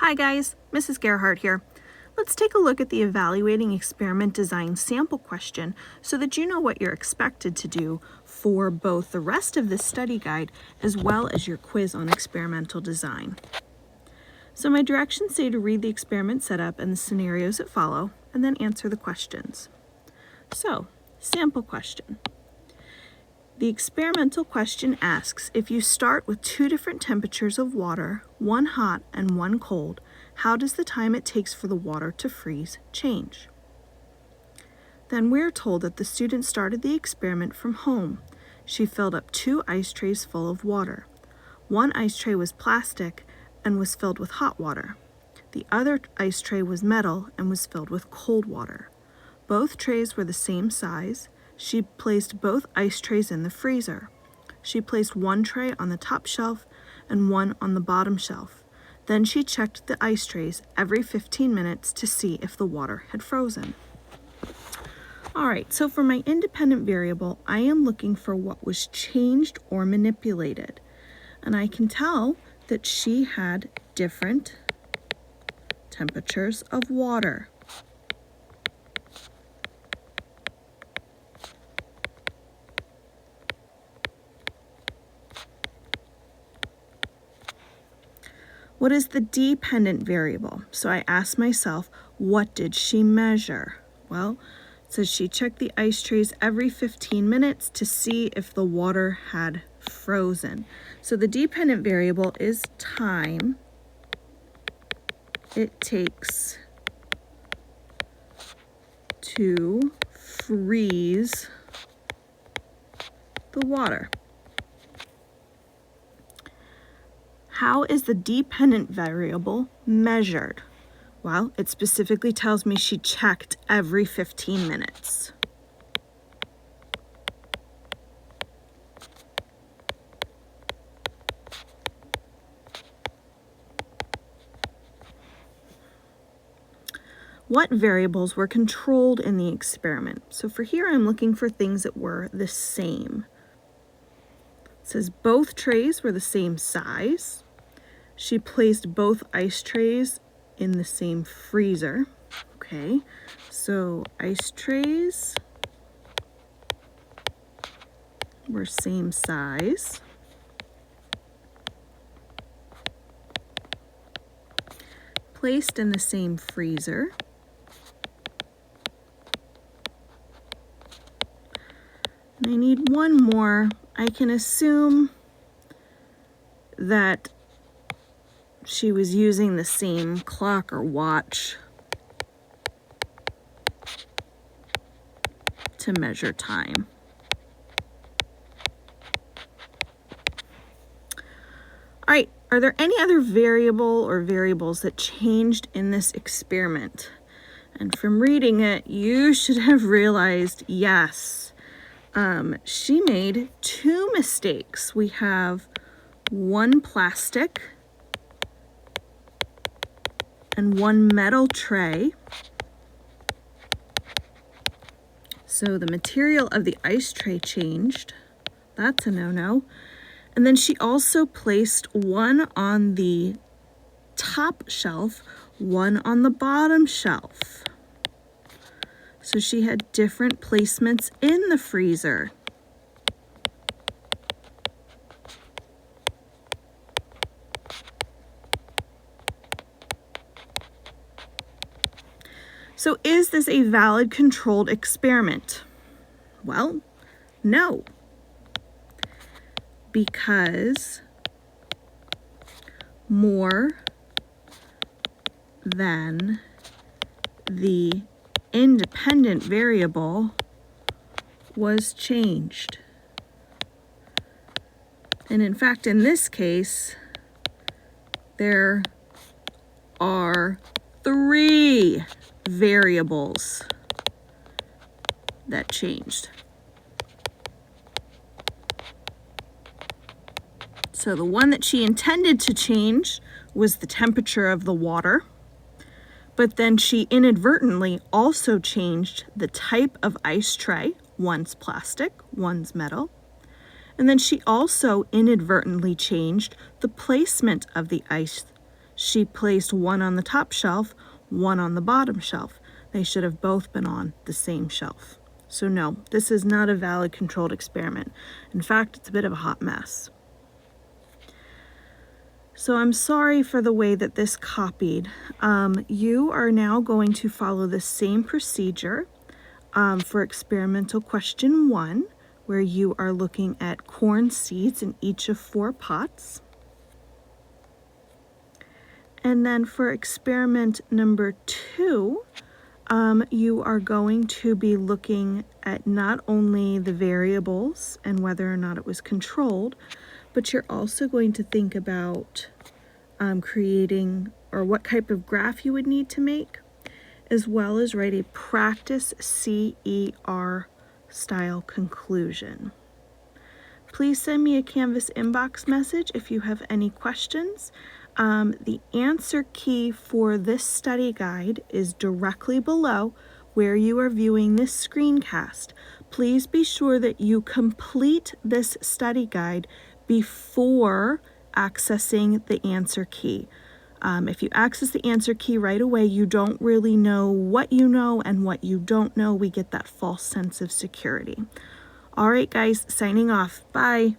Hi guys, Mrs. Gerhardt here. Let's take a look at the evaluating experiment design sample question so that you know what you're expected to do for both the rest of this study guide as well as your quiz on experimental design. So my directions say to read the experiment setup and the scenarios that follow and then answer the questions. So, sample question. The experimental question asks, if you start with two different temperatures of water, one hot and one cold, how does the time it takes for the water to freeze change? Then we're told that the student started the experiment from home. She filled up 2 ice trays full of water. One ice tray was plastic and was filled with hot water. The other ice tray was metal and was filled with cold water. Both trays were the same size. She placed both ice trays in the freezer. She placed one tray on the top shelf and one on the bottom shelf. Then she checked the ice trays every 15 minutes to see if the water had frozen. All right, so for my independent variable, I am looking for what was changed or manipulated. And I can tell that she had different temperatures of water. What is the dependent variable? So I asked myself, what did she measure? Well, it says she checked the ice trays every 15 minutes to see if the water had frozen. So the dependent variable is time it takes to freeze the water. How is the dependent variable measured? Well, it specifically tells me she checked every 15 minutes. What variables were controlled in the experiment? So for here, I'm looking for things that were the same. It says both trays were the same size. She placed both ice trays in the same freezer. Okay, so ice trays were same size. Placed in the same freezer. And I need one more. I can assume that she was using the same clock or watch to measure time. All right, are there any other variable or variables that changed in this experiment? And from reading it, you should have realized, yes, she made 2 mistakes. We have one plastic and one metal tray. So the material of the ice tray changed. That's a no-no. And then she also placed one on the top shelf, one on the bottom shelf. So she had different placements in the freezer. So is this a valid controlled experiment? Well, no. Because more than the independent variable was changed. And in fact, in this case, there are 3 variables that changed. So the one that she intended to change was the temperature of the water, but then she inadvertently also changed the type of ice tray. One's plastic, one's metal. And then she also inadvertently changed the placement of the ice She placed one on the top shelf, one on the bottom shelf. They should have both been on the same shelf. So no, this is not a valid controlled experiment. In fact, it's a bit of a hot mess. So I'm sorry for the way that this copied. You are now going to follow the same procedure for experimental question 1, where you are looking at corn seeds in each of 4 pots. And then for experiment number 2, you are going to be looking at not only the variables and whether or not it was controlled, but you're also going to think about creating or what type of graph you would need to make, as well as write a practice CER style conclusion. Please send me a Canvas inbox message if you have any questions. The answer key for this study guide is directly below where you are viewing this screencast. Please be sure that you complete this study guide before accessing the answer key. If you access the answer key right away, you don't really know what you know and what you don't know. We get that false sense of security. All right, guys, signing off. Bye.